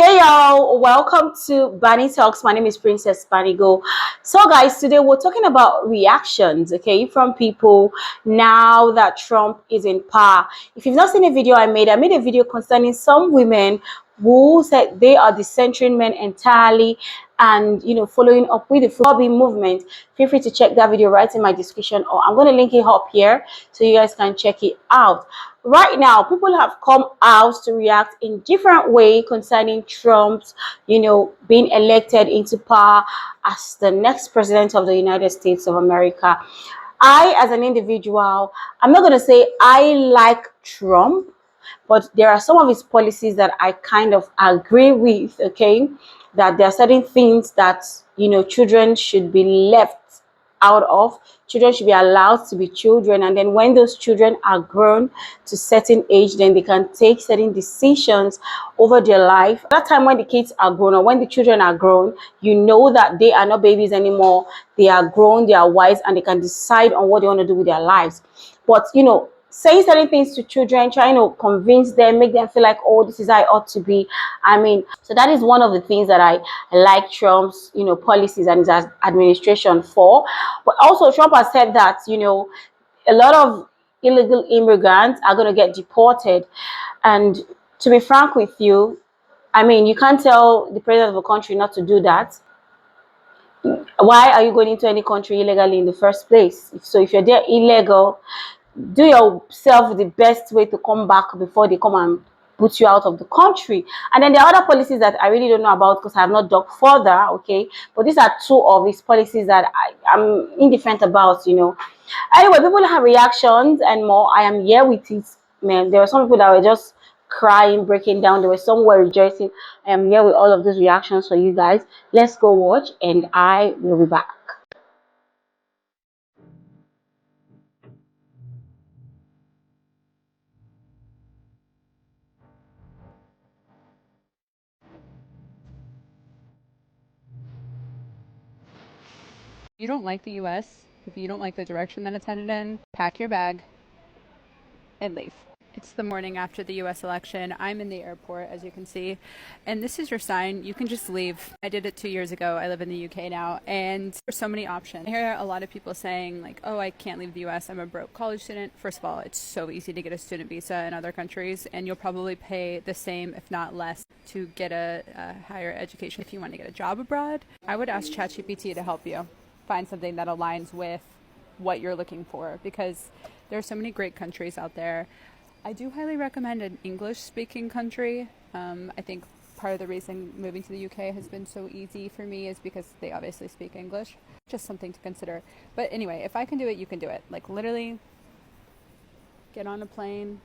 Hey y'all, welcome to Bunny Talks. My name is Princess Banigo. So guys, today we're talking about reactions, okay, from people now that Trump is in power. If you've not seen a video I made a video concerning some women who said they are decentering men entirely and following up with the Fugabi movement. Feel free to check that video right in my description, or I'm going to link it up here so you guys can check it out. Right now, people have come out to react in different way concerning Trump's being elected into power as the next president of the United States of America. I, as an individual, I'm not going to say I like Trump, but there are some of his policies that I kind of agree with, okay? That there are certain things that, children should be left out of. Children should be allowed to be children, and then when those children are grown to certain age, then they can take certain decisions over their life. At that time, when the kids are grown or when the children are grown, you know that they are not babies anymore. They are grown, they are wise, and they can decide on what they want to do with their lives. But saying certain things to children, trying to convince them, make them feel like, oh, this is how it ought to be. I mean, so that is one of the things that I like Trump's, policies and his administration for. But also, Trump has said that, a lot of illegal immigrants are going to get deported. And to be frank with you, I mean, you can't tell the president of a country not to do that. Why are you going into any country illegally in the first place? So if you're there illegal, do yourself the best way to come back before they come and put you out of the country. And then there are other policies that I really don't know about because I have not dug further, okay? But these are two of his policies that I'm indifferent about, Anyway, people have reactions and more. I am here with it, man. There were some people that were just crying, breaking down. There were some who were rejoicing. I am here with all of these reactions for you guys. Let's go watch and I will be back. You don't like the US, if you don't like the direction that it's headed in, pack your bag and leave. It's the morning after the US election. I'm in the airport, as you can see, and this is your sign. You can just leave. I did it 2 years ago. I live in the UK now, and there's so many options. I hear a lot of people saying, like, oh, I can't leave the US. I'm a broke college student. First of all, it's so easy to get a student visa in other countries, and you'll probably pay the same, if not less, to get a higher education. If you want to get a job abroad, I would ask ChatGPT to help you find something that aligns with what you're looking for, because there are so many great countries out there. I do highly recommend an English-speaking country. I think part of the reason moving to the UK has been so easy for me is because they obviously speak English. Just something to consider. But anyway, if I can do it, you can do it. Like, literally, get on a plane.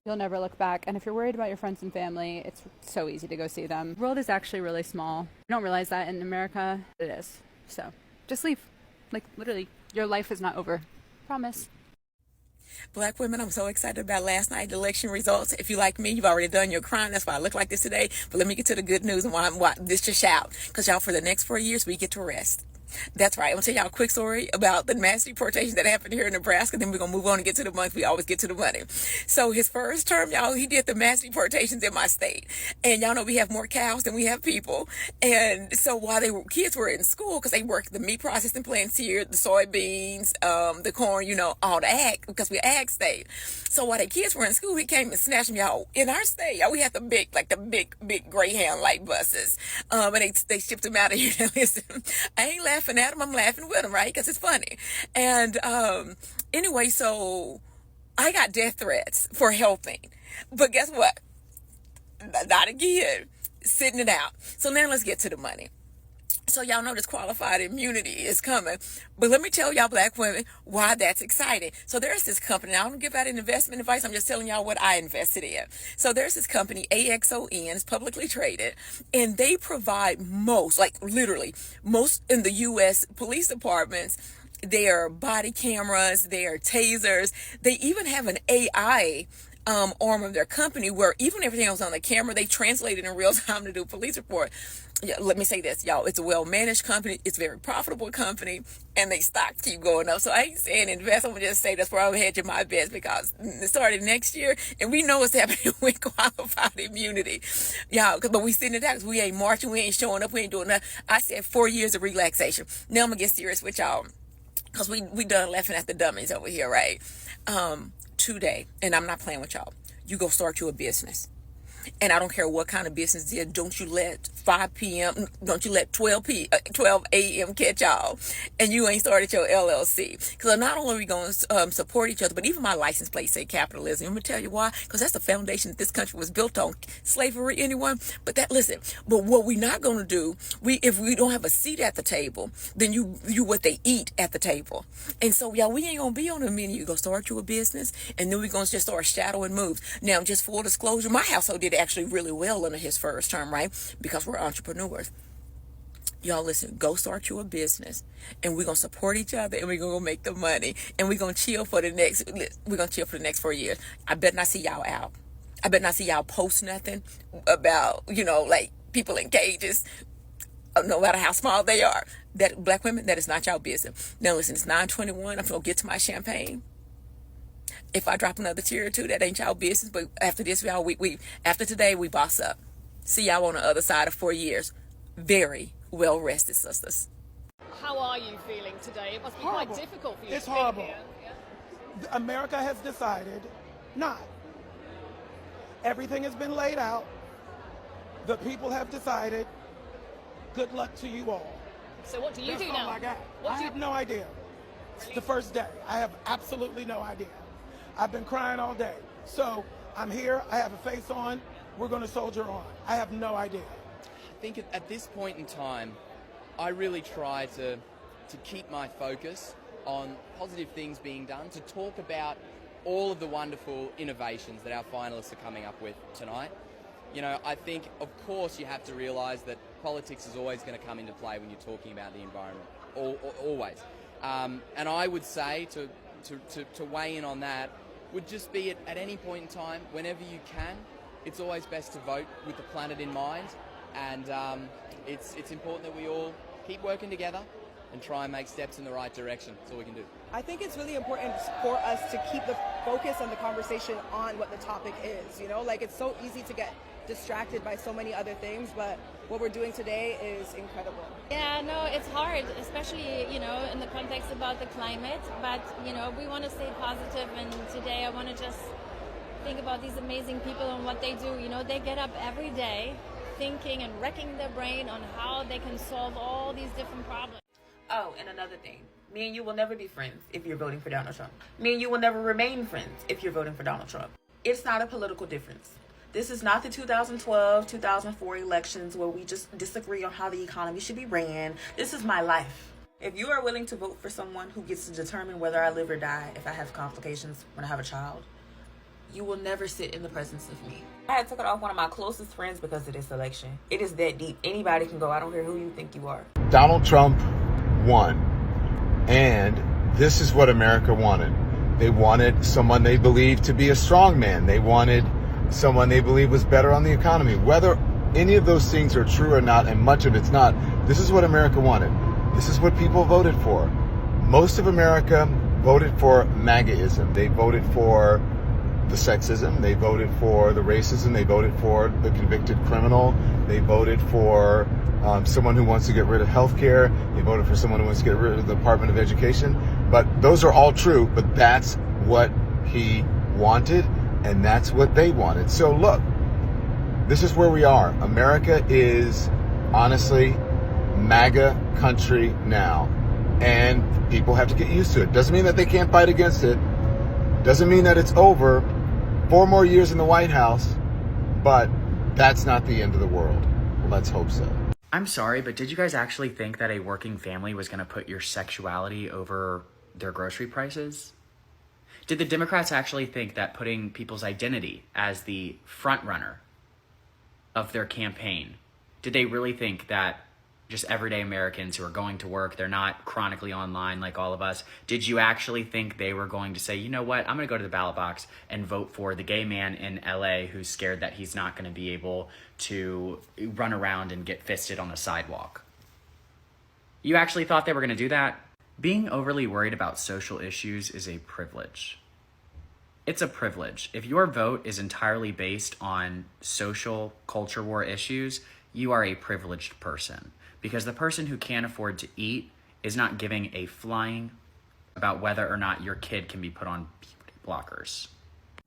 You'll never look back. And if you're worried about your friends and family, it's so easy to go see them. The world is actually really small. You don't realize that in America. It is. So just leave. Like, literally, your life is not over. Promise. Black women, I'm so excited about last night's election results. If you like me, you've already done your crime. That's why I look like this today. But let me get to the good news and why this to shout. Because y'all, for the next 4 years, we get to rest. That's right. I'm going to tell y'all a quick story about the mass deportation that happened here in Nebraska. Then we're going to move on and get to the money. We always get to the money. So his first term, y'all, he did the mass deportations in my state. And y'all know we have more cows than we have people. And so while kids were in school, because they work the meat processing plants here, the soybeans, the corn, all the ag, because we're ag state. So while the kids were in school, he came and snatched them, y'all. In our state, y'all, we have the big Greyhound light buses. And they shipped them out of here. Now listen, I ain't laughing at them. I'm laughing with them, right? Because it's funny. And anyway, so I got death threats for helping. But guess what? Not again. Sitting it out. So now let's get to the money. So y'all know this qualified immunity is coming. But let me tell y'all, black women, why that's exciting. So there's this company. I don't give out investment advice. I'm just telling y'all what I invested in. So there's this company, AXON, it's publicly traded, and they provide most in the U.S. police departments. Their body cameras, their tasers. They even have an AI arm of their company, where even everything was on the camera, they translated in real time to do a police report. Yeah, let me say this, y'all. It's a well-managed company. It's a very profitable company, and they stocks keep going up. So I ain't saying invest. I'm gonna just say that's where I'm hedging my bets, because it started next year, and we know what's happening with qualified immunity, y'all. But we sitting there, we ain't marching, we ain't showing up, we ain't doing nothing. I said 4 years of relaxation. Now I'm gonna get serious with y'all, because we done laughing at the dummies over here, right? Today, and I'm not playing with y'all. You go start you a business. And I don't care what kind of business it is. Don't you let 5 p.m., don't you let 12 a.m. catch y'all. And you ain't started your LLC. Because not only are we going to support each other, but even my license plate say capitalism. I'm going to tell you why. Because that's the foundation that this country was built on. Slavery, anyone? But what we're not going to do, if we don't have a seat at the table, then you what they eat at the table. And so, y'all, we ain't going to be on the menu. You go start you a business, and then we're going to just start shadowing moves. Now, just full disclosure, my household did actually really well under his first term, right? Because we're entrepreneurs. Y'all listen, go start you a business, and we're gonna support each other, and we're gonna make the money, and we're gonna chill for the next 4 years. I bet not see y'all out. I bet not see y'all post nothing about, like people in cages, no matter how small they are. That black women, that is not y'all business. Now listen, it's 9:21. I'm gonna get to my champagne. If I drop another tear or two, that ain't y'all business. But after this, y'all, after today, we boss up. See y'all on the other side of 4 years. Very well rested, sisters. How are you feeling today? It must be Horrible. quite difficult for you. It's to be horrible. here. Yeah. America has decided not. Everything has been laid out. The people have decided. Good luck to you all. So what do you That's do all now? I got. What I do you- have no idea. It's the first day. I have absolutely no idea. I've been crying all day. So I'm here. I have a face on. We're going to soldier on. I have no idea. I think at this point in time, I really try to keep my focus on positive things being done, to talk about all of the wonderful innovations that our finalists are coming up with tonight. I think, of course, you have to realise that politics is always going to come into play when you're talking about the environment, always. And I would say to weigh in on that would just be at any point in time, whenever you can, it's always best to vote with the planet in mind. And it's important that we all keep working together and try and make steps in the right direction. That's all we can do. I think it's really important for us to keep the focus and the conversation on what the topic is. It's so easy to get distracted by so many other things, but what we're doing today is incredible. Yeah, no, it's hard, especially, in the context about the climate, but, we want to stay positive, and today I want to just think about these amazing people and what they do. They get up every day thinking and wrecking their brain on how they can solve all these different problems. Oh, and another thing. Me and you will never be friends if you're voting for Donald Trump. Me and you will never remain friends if you're voting for Donald Trump. It's not a political difference. This is not the 2012, 2004 elections where we just disagree on how the economy should be ran. This is my life. If you are willing to vote for someone who gets to determine whether I live or die, if I have complications when I have a child, you will never sit in the presence of me. I had to cut off one of my closest friends because of this election. It is that deep. Anybody can go. I don't care who you think you are. Donald Trump won. And this is what America wanted. They wanted someone they believed to be a strong man. They wanted someone they believe was better on the economy. Whether any of those things are true or not, and much of it's not, this is what America wanted. This is what people voted for. Most of America voted for MAGAism. They voted for the sexism. They voted for the racism. They voted for the convicted criminal. They voted for someone who wants to get rid of health care. They voted for someone who wants to get rid of the Department of Education. But those are all true, but that's what he wanted, and that's what they wanted. So look, this is where we are. America is honestly MAGA country now, and people have to get used to it. Doesn't mean that they can't fight against it. Doesn't mean that it's over. 4 more years in the White House, but that's not the end of the world. Let's hope so. I'm sorry, but did you guys actually think that a working family was going to put your sexuality over their grocery prices? Did the Democrats actually think that putting people's identity as the front runner of their campaign, did they really think that just everyday Americans who are going to work, they're not chronically online like all of us, did you actually think they were going to say, you know what, I'm going to go to the ballot box and vote for the gay man in LA who's scared that he's not going to be able to run around and get fisted on the sidewalk? You actually thought they were going to do that? Being overly worried about social issues is a privilege. It's a privilege. If your vote is entirely based on social culture war issues, you are a privileged person. Because the person who can't afford to eat is not giving a flying about whether or not your kid can be put on puberty blockers.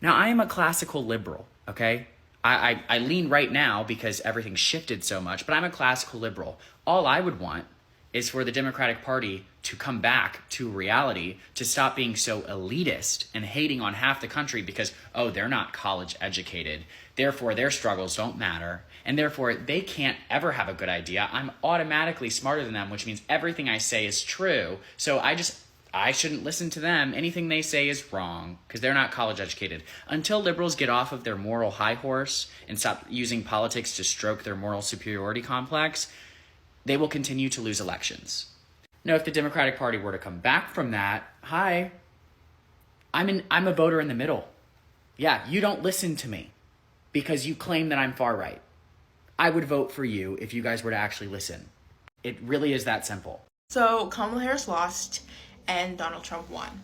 Now, I am a classical liberal, okay? I lean right now because everything's shifted so much, but I'm a classical liberal. All I would want is for the Democratic Party to come back to reality, to stop being so elitist and hating on half the country because, oh, they're not college educated, therefore their struggles don't matter, and therefore they can't ever have a good idea. I'm automatically smarter than them, which means everything I say is true, so I shouldn't listen to them. Anything they say is wrong because they're not college educated. Until liberals get off of their moral high horse and stop using politics to stroke their moral superiority complex, they will continue to lose elections. Now, if the Democratic Party were to come back from that, hi, I'm a voter in the middle. Yeah, you don't listen to me because you claim that I'm far right. I would vote for you if you guys were to actually listen. It really is that simple. So Kamala Harris lost and Donald Trump won.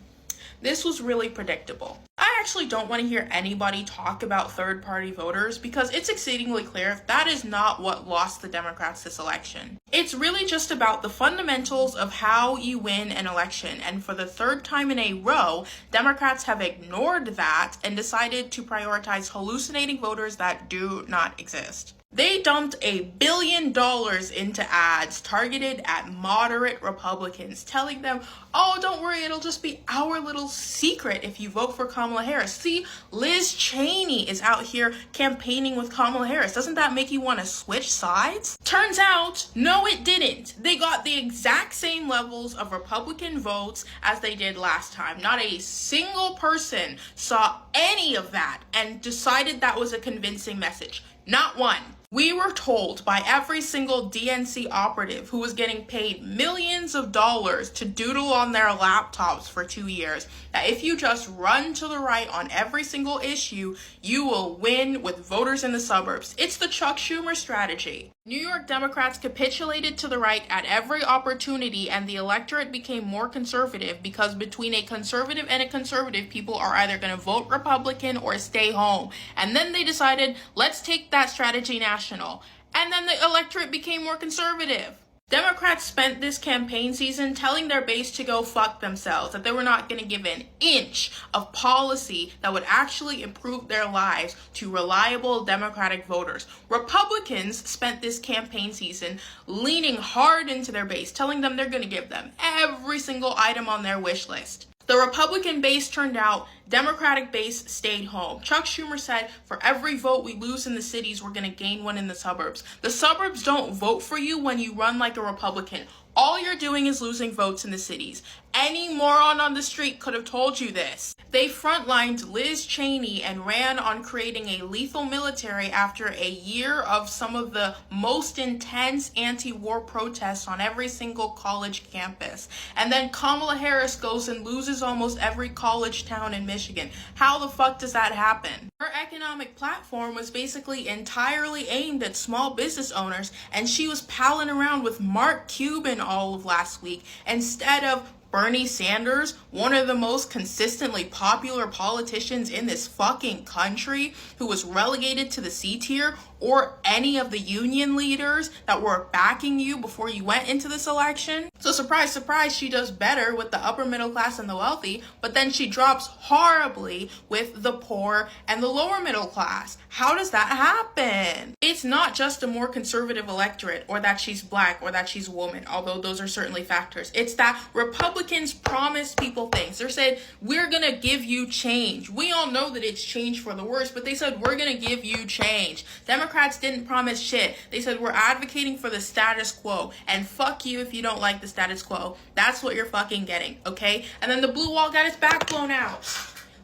This was really predictable. I actually don't want to hear anybody talk about third-party voters because it's exceedingly clear that is not what lost the Democrats this election. It's really just about the fundamentals of how you win an election, and for the third time in a row, Democrats have ignored that and decided to prioritize hallucinating voters that do not exist. They dumped $1 billion into ads targeted at moderate Republicans, telling them, oh, don't worry, it'll just be our little secret if you vote for Kamala Harris. See, Liz Cheney is out here campaigning with Kamala Harris. Doesn't that make you want to switch sides? Turns out, no, it didn't. They got the exact same levels of Republican votes as they did last time. Not a single person saw any of that and decided that was a convincing message. Not one. We were told by every single DNC operative who was getting paid millions of dollars to doodle on their laptops for 2 years that if you just run to the right on every single issue, you will win with voters in the suburbs. It's the Chuck Schumer strategy. New York Democrats capitulated to the right at every opportunity, and the electorate became more conservative because between a conservative and a conservative, people are either going to vote Republican or stay home. And then they decided, let's take that strategy national. And then the electorate became more conservative. Democrats spent this campaign season telling their base to go fuck themselves, that they were not going to give an inch of policy that would actually improve their lives to reliable Democratic voters. Republicans spent this campaign season leaning hard into their base, telling them they're going to give them every single item on their wish list. The Republican base turned out, Democratic base stayed home. Chuck Schumer said, for every vote we lose in the cities, we're going to gain one in the suburbs. The suburbs don't vote for you when you run like a Republican. All you're doing is losing votes in the cities. Any moron on the street could have told you this. They frontlined Liz Cheney and ran on creating a lethal military after a year of some of the most intense anti-war protests on every single college campus. And then Kamala Harris goes and loses almost every college town in Michigan. How the fuck does that happen? Her economic platform was basically entirely aimed at small business owners, and she was palling around with Mark Cuban all of last week instead of Bernie Sanders, one of the most consistently popular politicians in this fucking country, who was relegated to the C tier, or any of the union leaders that were backing you before you went into this election. So surprise, surprise, she does better with the upper middle class and the wealthy, but then she drops horribly with the poor and the lower middle class. How does that happen? It's not just a more conservative electorate, or that she's black, or that she's a woman, although those are certainly factors. It's that Republicans promised people things. They said, we're gonna give you change. We all know that it's change for the worse, but they said, we're gonna give you change. Democrats didn't promise shit. They said, we're advocating for the status quo, and fuck you if you don't like the status quo. That's what you're fucking getting, okay? And then the blue wall got its back blown out.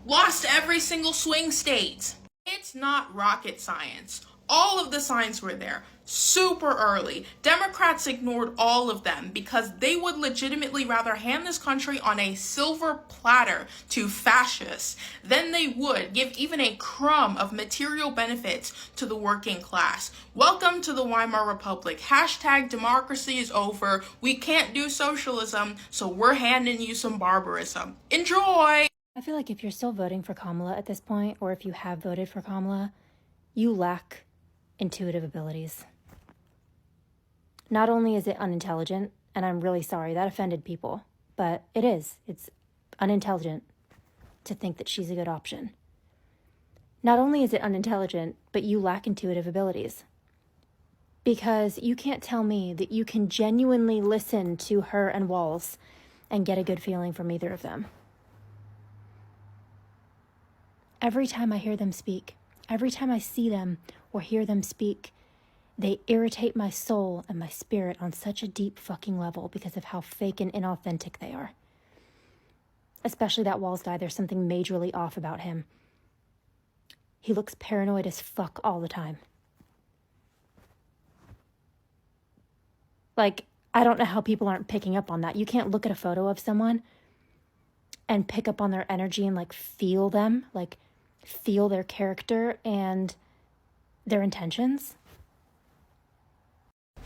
Lost every single swing state. It's not rocket science. All of the signs were there super early. Democrats ignored all of them because they would legitimately rather hand this country on a silver platter to fascists than they would give even a crumb of material benefits to the working class. Welcome to the Weimar Republic. Hashtag democracy is over. We can't do socialism, so we're handing you some barbarism. Enjoy! I feel like if you're still voting for Kamala at this point, or if you have voted for Kamala, you lack intuitive abilities. Not only is it unintelligent, and I'm really sorry, that offended people, but it is. It's unintelligent to think that she's a good option. Not only is it unintelligent, but you lack intuitive abilities. Because you can't tell me that you can genuinely listen to her and Walz and get a good feeling from either of them. Every time I hear them speak, every time I see them or hear them speak, they irritate my soul and my spirit on such a deep fucking level because of how fake and inauthentic they are. Especially that Walz guy, there's something majorly off about him. He looks paranoid as fuck all the time. Like, I don't know how people aren't picking up on that. You can't look at a photo of someone and pick up on their energy and, like, feel them, like, feel their character and their intentions.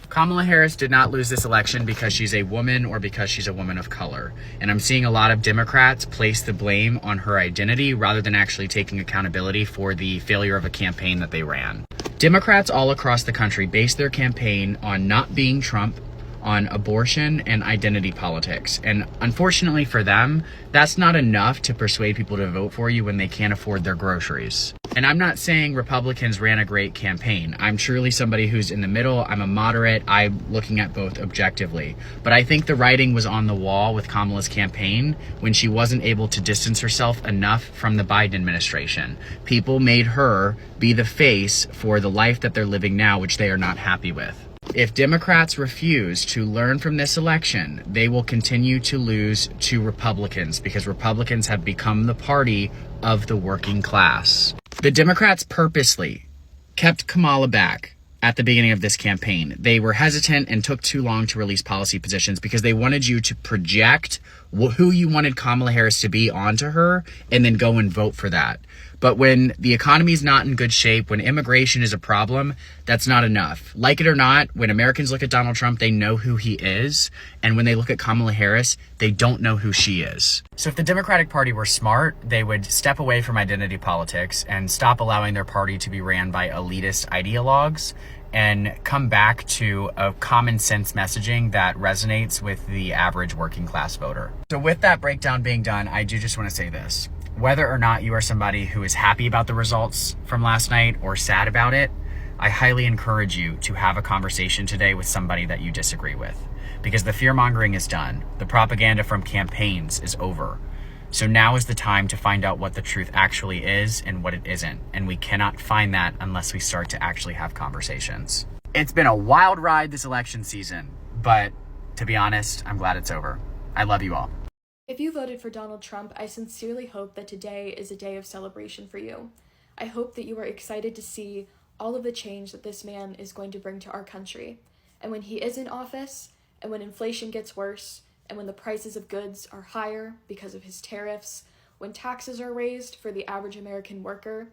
Kamala Harris did not lose this election because she's a woman or because she's a woman of color. And I'm seeing a lot of Democrats place the blame on her identity rather than actually taking accountability for the failure of a campaign that they ran. Democrats all across the country base their campaign on not being Trump, on abortion and identity politics. And unfortunately for them, that's not enough to persuade people to vote for you when they can't afford their groceries. And I'm not saying Republicans ran a great campaign. I'm truly somebody who's in the middle. I'm a moderate. I'm looking at both objectively. But I think the writing was on the wall with Kamala's campaign when she wasn't able to distance herself enough from the Biden administration. People made her be the face for the life that they're living now, which they are not happy with. If Democrats refuse to learn from this election, they will continue to lose to Republicans because Republicans have become the party of the working class. The Democrats purposely kept Kamala back at the beginning of this campaign. They were hesitant and took too long to release policy positions because they wanted you to project who you wanted Kamala Harris to be onto her and then go and vote for that. But when the economy is not in good shape, when immigration is a problem, that's not enough. Like it or not, when Americans look at Donald Trump, they know who he is. And when they look at Kamala Harris, they don't know who she is. So if the Democratic Party were smart, they would step away from identity politics and stop allowing their party to be ran by elitist ideologues and come back to a common sense messaging that resonates with the average working class voter. So with that breakdown being done, I do just want to say this. Whether or not you are somebody who is happy about the results from last night or sad about it, I highly encourage you to have a conversation today with somebody that you disagree with. Because the fear-mongering is done. The propaganda from campaigns is over. So now is the time to find out what the truth actually is and what it isn't. And we cannot find that unless we start to actually have conversations. It's been a wild ride this election season, but to be honest, I'm glad it's over. I love you all. If you voted for Donald Trump, I sincerely hope that today is a day of celebration for you. I hope that you are excited to see all of the change that this man is going to bring to our country. And when he is in office, and when inflation gets worse, and when the prices of goods are higher because of his tariffs, when taxes are raised for the average American worker,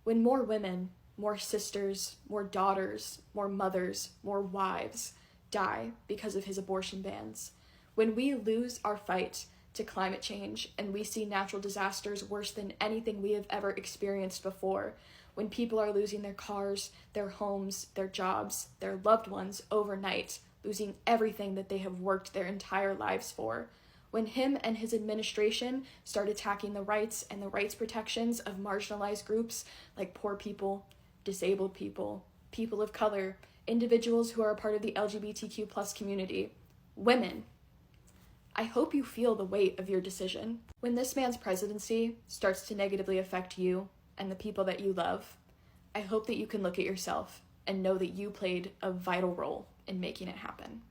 when more women, more sisters, more daughters, more mothers, more wives die because of his abortion bans, when we lose our fight to climate change and we see natural disasters worse than anything we have ever experienced before, when people are losing their cars, their homes, their jobs, their loved ones overnight, losing everything that they have worked their entire lives for, when him and his administration start attacking the rights and the rights protections of marginalized groups like poor people, disabled people, people of color, individuals who are a part of the LGBTQ+ community, women, I hope you feel the weight of your decision. When this man's presidency starts to negatively affect you and the people that you love, I hope that you can look at yourself and know that you played a vital role in making it happen.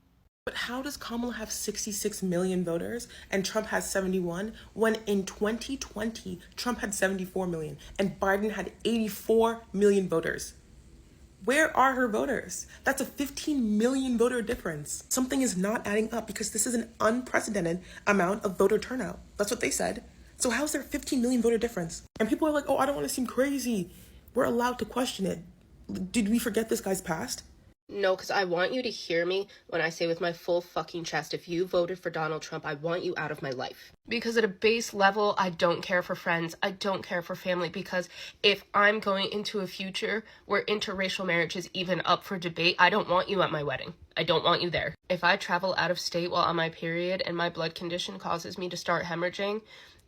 But how does Kamala have 66 million voters and Trump has 71 when in 2020 Trump had 74 million and Biden had 84 million voters? Where are her voters? That's a 15 million voter difference. Something is not adding up because this is an unprecedented amount of voter turnout. That's what they said. So how is there a 15 million voter difference? And people are like, oh, I don't want to seem crazy. We're allowed to question it. Did we forget this guy's past? No, because I want you to hear me when I say with my full fucking chest, if you voted for Donald Trump, I want you out of my life. Because at a base level, I don't care for friends. I don't care for family. Because if I'm going into a future where interracial marriage is even up for debate, I don't want you at my wedding. I don't want you there. If I travel out of state while on my period and my blood condition causes me to start hemorrhaging,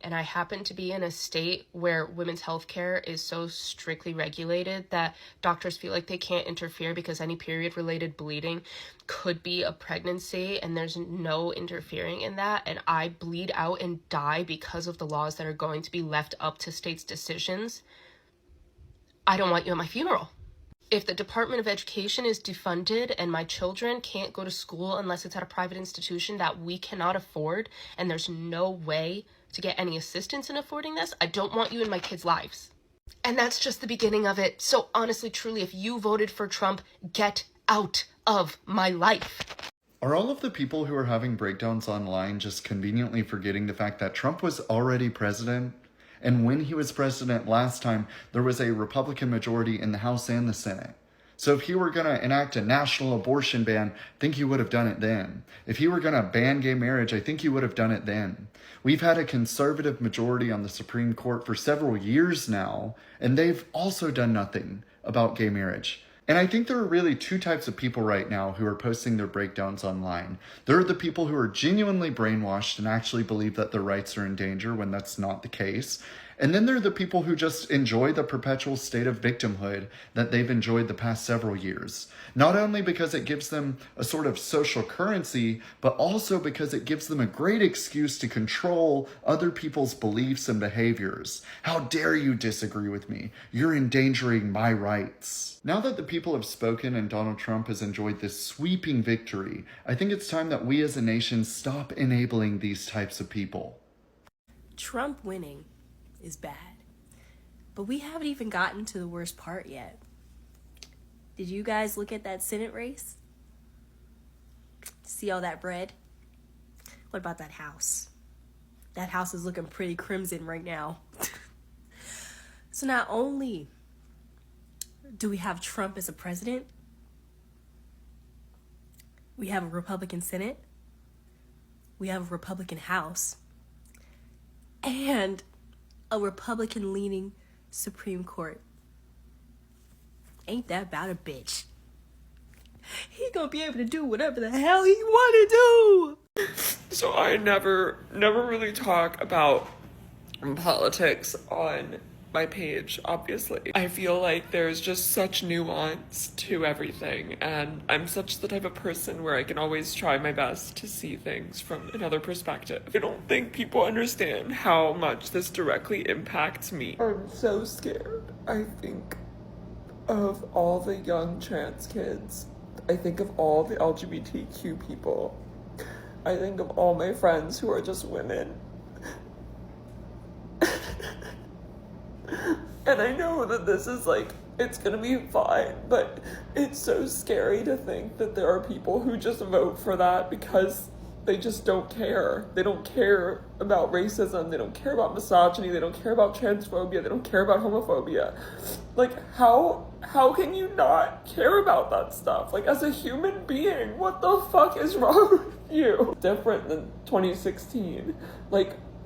and I happen to be in a state where women's health care is so strictly regulated that doctors feel like they can't interfere because any period-related bleeding could be a pregnancy and there's no interfering in that, and I bleed out and die because of the laws that are going to be left up to states' decisions, I don't want you at my funeral. If the Department of Education is defunded and my children can't go to school unless it's at a private institution that we cannot afford, and there's no way to get any assistance in affording this, I don't want you in my kids' lives. And that's just the beginning of it. So honestly, truly, if you voted for Trump, get out of my life. Are all of the people who are having breakdowns online just conveniently forgetting the fact that Trump was already president? And when he was president last time, there was a Republican majority in the House and the Senate. So if he were going to enact a national abortion ban, I think he would have done it then. If he were going to ban gay marriage, I think he would have done it then. We've had a conservative majority on the Supreme Court for several years now, and they've also done nothing about gay marriage. And I think there are really two types of people right now who are posting their breakdowns online. There are the people who are genuinely brainwashed and actually believe that their rights are in danger when that's not the case. And then there are the people who just enjoy the perpetual state of victimhood that they've enjoyed the past several years. Not only because it gives them a sort of social currency, but also because it gives them a great excuse to control other people's beliefs and behaviors. How dare you disagree with me? You're endangering my rights. Now that the people have spoken and Donald Trump has enjoyed this sweeping victory, I think it's time that we as a nation stop enabling these types of people. Trump winning is bad, but we haven't even gotten to the worst part yet. Did you guys look at that Senate race? See all that bread? What about that house? That house is looking pretty crimson right now. So not only do we have Trump as a president, we have a Republican Senate, we have a Republican House, and a Republican-leaning Supreme Court. Ain't that about a bitch? He gonna be able to do whatever the hell he wanna do. So I never really talk about politics on my page, obviously. I feel like there's just such nuance to everything, and I'm such the type of person where I can always try my best to see things from another perspective. I don't think people understand how much this directly impacts me. I'm so scared. I think of all the young trans kids. I think of all the LGBTQ people. I think of all my friends who are just women. And I know that this is it's gonna be fine, but it's so scary to think that there are people who just vote for that because they just don't care. They don't care about racism, they don't care about misogyny, they don't care about transphobia, they don't care about homophobia. How can you not care about that stuff? As a human being, what the fuck is wrong with you? Different than 2016.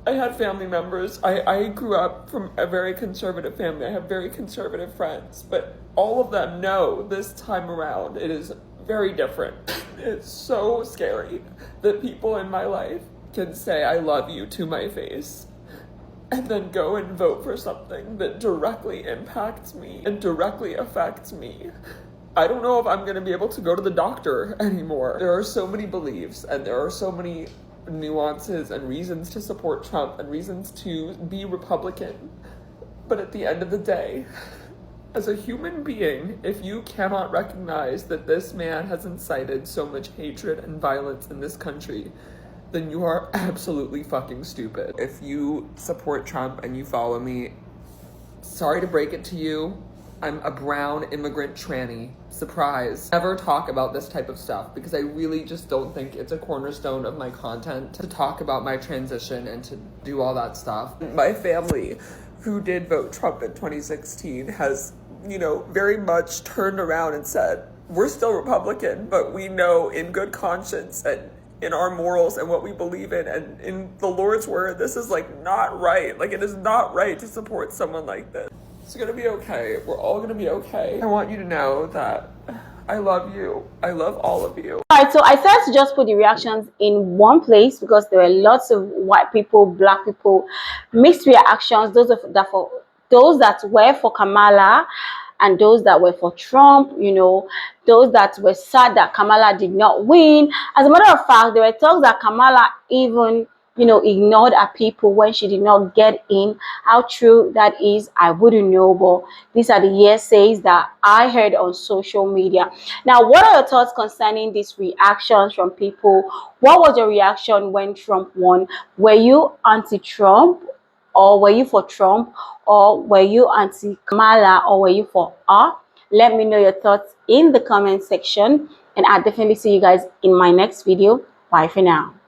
I had family members. I grew up from a very conservative family. I have very conservative friends, but all of them know this time around it is very different. It's so scary that people in my life can say I love you to my face and then go and vote for something that directly impacts me and directly affects me. I don't know if I'm going to be able to go to the doctor anymore. There are so many beliefs and there are so many nuances and reasons to support Trump and reasons to be Republican. But at the end of the day, as a human being, if you cannot recognize that this man has incited so much hatred and violence in this country, then you are absolutely fucking stupid. If you support Trump and you follow me, sorry to break it to you, I'm a brown immigrant tranny. Surprise. Never talk about this type of stuff because I really just don't think it's a cornerstone of my content to talk about my transition and to do all that stuff. My family, who did vote Trump in 2016, has, you know, very much turned around and said, we're still Republican, but we know in good conscience and in our morals and what we believe in and in the Lord's word, this is like not right. Like, it is not right to support someone like this. It's gonna be okay. We're all gonna be okay. I want you to know that I love you. I love all of you. All right, so I decided to just put the reactions in one place because there were lots of white people, black people, mixed reactions. Those that were for Kamala and those that were for Trump, you know, those that were sad that Kamala did not win. As a matter of fact, there were talks that Kamala even, you know, ignored her people when she did not get in. How true that is, I wouldn't know, but these are the hearsays that I heard on social media. Now, what are your thoughts concerning these reactions from people? What was your reaction when Trump won? Were you anti-Trump? Or were you for Trump? Or were you anti-Kamala? Or were you for her? Let me know your thoughts in the comment section. And I'll definitely see you guys in my next video. Bye for now.